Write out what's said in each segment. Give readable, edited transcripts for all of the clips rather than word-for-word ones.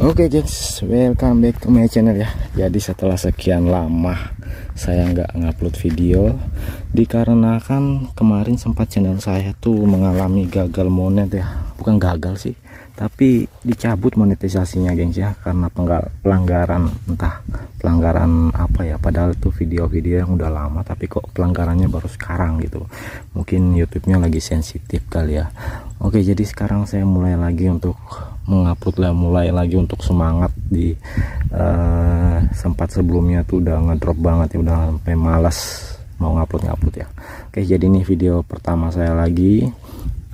Oke gengs, welcome back to my channel ya. Jadi setelah sekian lama saya nggak ngupload video, dikarenakan kemarin sempat channel saya tuh mengalami gagal monet ya. Bukan gagal sih, tapi dicabut monetisasinya gengs ya, karena pelanggaran, entah pelanggaran apa ya. Padahal itu video-video yang udah lama, tapi kok pelanggarannya baru sekarang gitu. Mungkin YouTube-nya lagi sensitif kali ya. Oke, jadi sekarang saya mulai lagi untuk mengupload lah, mulai lagi untuk semangat di sempat sebelumnya tuh udah ngedrop banget ya, udah sampai malas mau ngupload ya. Oke, jadi ini video pertama saya lagi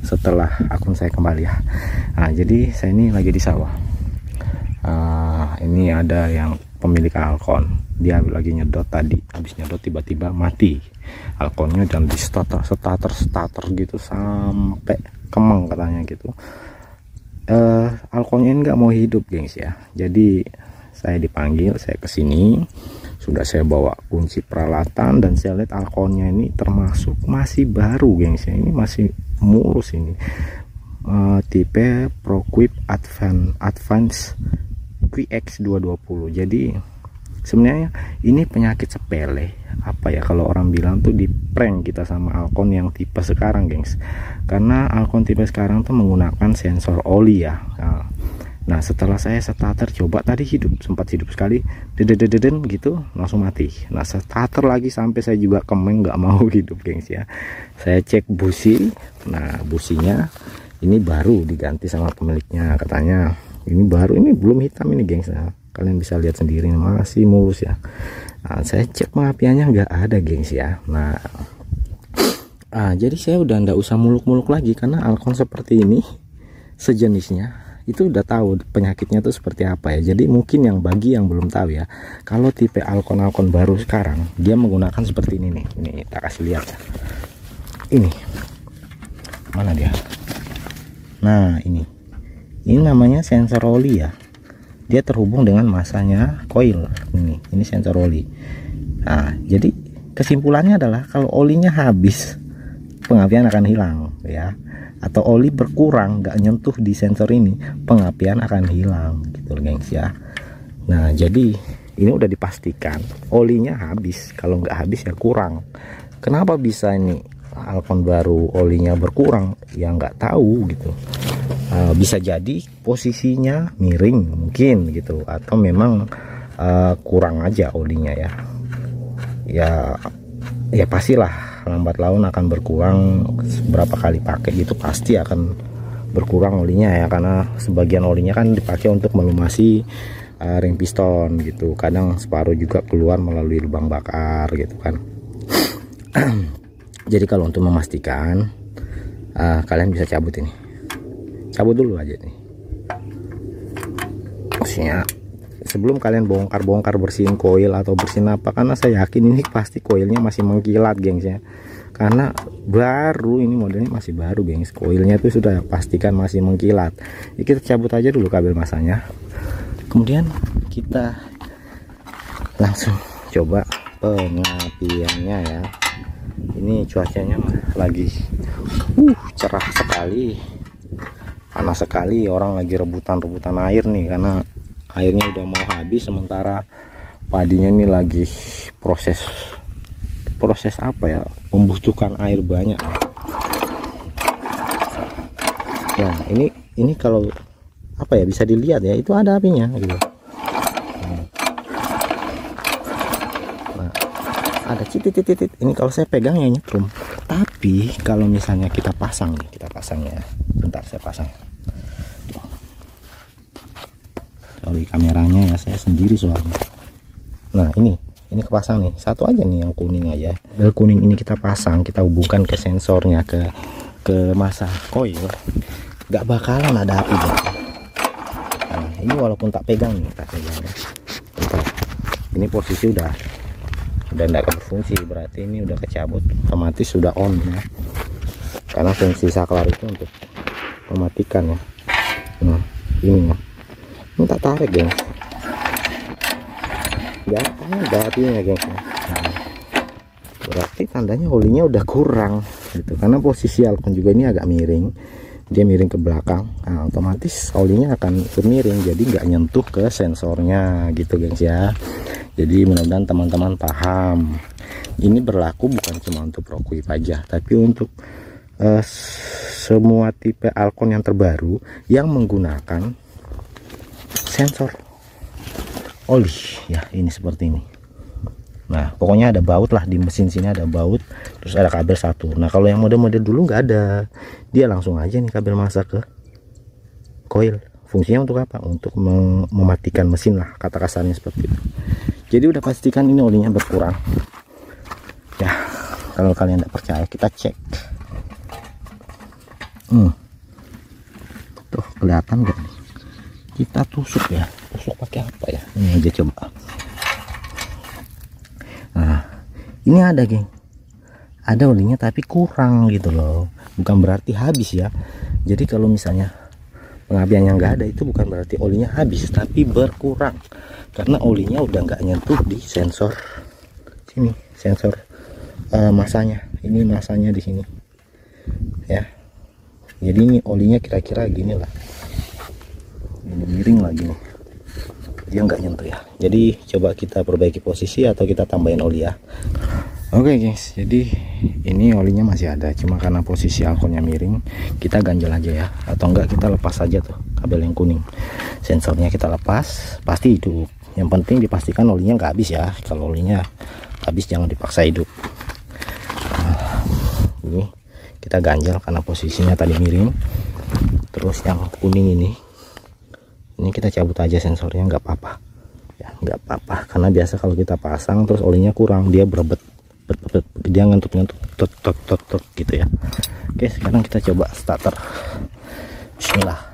setelah akun saya kembali ya. Nah, jadi saya ini lagi di sawah. Ini ada yang pemilik Alcon, dia lagi nyedot tadi, habis nyedot tiba-tiba mati Alconnya, dan di starter gitu sampai kemeng katanya gitu. Alconnya ini nggak mau hidup gengs ya. Jadi saya dipanggil, saya kesini, sudah saya bawa kunci peralatan, dan saya lihat Alconnya ini termasuk masih baru gengs ya. Ini masih mulus ini, tipe ProQuip Advance QX220. Jadi sebenarnya ini penyakit sepele apa ya, kalau orang bilang tuh di prank kita sama Alcon yang tipe sekarang gengs, karena Alcon tipe sekarang tuh menggunakan sensor oli ya. Nah setelah saya starter coba tadi sempat hidup sekali, deden gitu langsung mati. Nah starter lagi sampai saya juga kemeng, nggak mau hidup gengs ya. Saya cek busi, nah businya ini baru diganti sama pemiliknya, katanya ini baru, ini belum hitam ini gengs. Nah, kalian bisa lihat sendiri masih mulus ya. Nah, saya cek pengapiannya nggak ada gengs ya. Nah jadi saya udah nggak usah muluk-muluk lagi, karena Alcon seperti ini sejenisnya itu udah tahu penyakitnya tuh seperti apa ya. Jadi mungkin bagi yang belum tahu ya, kalau tipe Alcon baru sekarang dia menggunakan seperti ini nih. Ini kita kasih lihat ya. Ini mana dia? Nah ini namanya sensor oli ya. Dia terhubung dengan masanya coil ini sensor oli. Nah jadi kesimpulannya adalah kalau olinya habis, pengapian akan hilang ya, atau oli berkurang nggak nyentuh di sensor ini, pengapian akan hilang gitu gengs ya. Nah jadi ini udah dipastikan olinya habis, kalau nggak habis ya kurang. Kenapa bisa ini Alcon baru olinya berkurang ya, nggak tahu gitu. Bisa jadi posisinya miring mungkin gitu, atau memang kurang aja olinya ya pastilah lambat laun akan berkurang. Berapa kali pakai gitu pasti akan berkurang olinya ya, karena sebagian olinya kan dipakai untuk melumasi ring piston gitu. Kadang separuh juga keluar melalui lubang bakar gitu kan. Jadi kalau untuk memastikan, kalian bisa cabut dulu aja nih, maksudnya sebelum kalian bongkar bersihin koil atau bersihin apa, karena saya yakin ini pasti koilnya masih mengkilat gengs ya, karena baru ini modelnya masih baru gengs, koilnya itu sudah pastikan masih mengkilat. Jadi kita cabut aja dulu kabel masanya, kemudian kita langsung coba pengapiannya ya. Ini cuacanya lagi cerah sekali, panas sekali, orang lagi rebutan air nih, karena airnya udah mau habis, sementara padinya ini lagi proses apa ya, membutuhkan air banyak ya. Ini kalau apa ya, bisa dilihat ya, itu ada apinya gitu. Nah, ada titik ini kalau saya pegang ya nyetrum, tapi kalau misalnya kita pasang ya, bentar saya pasang. Sorry kameranya ya, saya sendiri soalnya. Nah ini kepasang nih, satu aja nih yang kuning aja. Bel kuning ini kita pasang, kita hubungkan ke sensornya, ke masa coil, nggak bakalan ada api ya. Nah ini walaupun tak pegang nih, ya. Ini posisi udah nggak berfungsi, berarti ini udah kecabut, otomatis sudah on ya, karena fungsi saklar itu untuk mematikan ya. Nah ini ya, ini tak tarik gengs, nggak ada apinya gengs. Nah, berarti tandanya olinya udah kurang gitu, karena posisi Alcon juga ini agak miring. dia miring ke belakang. Nah, otomatis olinya akan ikut miring, jadi nggak nyentuh ke sensornya gitu gengs ya. Jadi mudah-mudahan teman-teman paham. Ini berlaku bukan cuma untuk ProQuip aja, tapi untuk semua tipe Alcon yang terbaru yang menggunakan sensor oli ya. Ini seperti ini. Nah pokoknya ada baut lah di mesin sini, ada baut, terus ada kabel satu. Nah kalau yang model-model dulu nggak ada, dia langsung aja nih kabel masa ke coil. Fungsinya untuk apa? Untuk mematikan mesin lah, kata kasarnya seperti itu. Jadi udah pastikan ini olinya berkurang ya. Kalau kalian tidak percaya, kita cek. Tuh kelihatan gak nih? Kita tusuk ya, tusuk pakai apa ya, ini aja coba. Nah ini ada geng, ada olinya tapi kurang gitu loh, bukan berarti habis ya. Jadi kalau misalnya pengapiannya nggak ada, itu bukan berarti olinya habis, tapi berkurang karena olinya udah nggak nyentuh di sensor sini, sensor masanya. Ini masanya di sini ya. Jadi ini olinya kira-kira gini lah, ini miring lagi nih, dia nggak nyentuh ya. Jadi coba kita perbaiki posisi atau kita tambahin oli ya. Oke guys, jadi ini olinya masih ada, cuma karena posisi Alconnya miring, kita ganjel aja ya, atau enggak kita lepas aja tuh kabel yang kuning. Sensornya kita lepas, pasti hidup. Yang penting dipastikan olinya nggak habis ya. Kalau olinya habis jangan dipaksa hidup. Nah, ini kita ganjel karena posisinya tadi miring. Terus yang kuning ini kita cabut aja sensornya, nggak apa-apa ya, nggak apa-apa. Karena biasa kalau kita pasang terus olinya kurang, dia berebet, dia ngantuk tot gitu ya. Oke, sekarang kita coba starter. Bismillah.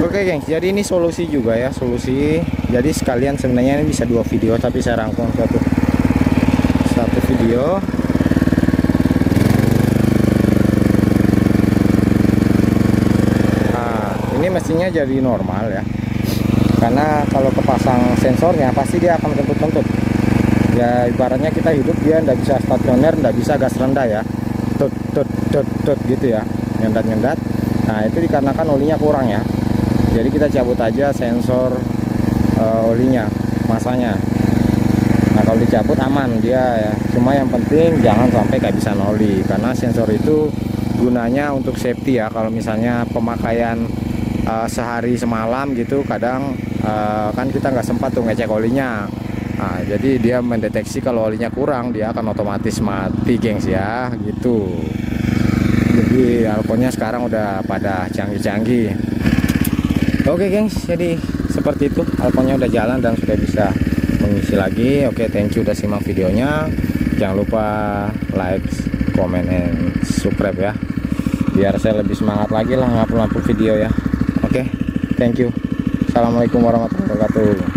Oke gengs, jadi ini solusi juga ya, solusi. Jadi sekalian sebenarnya ini bisa dua video, tapi saya rangkum satu video. Nah ini mestinya jadi normal ya, karena kalau kepasang sensornya pasti dia akan kentut-kentut ya. Ibaratnya kita hidup, dia ndak bisa stasioner, ndak bisa gas rendah ya, tut gitu ya, nyendat. Nah itu dikarenakan olinya kurang ya. Jadi kita cabut aja sensor olinya, masanya. Nah kalau dicabut aman dia ya. Cuma yang penting jangan sampai kehabisan oli, karena sensor itu gunanya untuk safety ya. Kalau misalnya pemakaian sehari semalam gitu, kadang kan kita nggak sempat tuh ngecek olinya. Nah, jadi dia mendeteksi kalau olinya kurang, dia akan otomatis mati gengs ya gitu. Jadi Alconnya sekarang udah pada canggih-canggih. Oke gengs, jadi seperti itu, Alconnya udah jalan dan sudah bisa mengisi lagi. Oke, thank you udah simak videonya. Jangan lupa like, comment, and subscribe ya, biar saya lebih semangat lagi lah ngupload video ya. Oke, thank you. Assalamualaikum warahmatullahi wabarakatuh.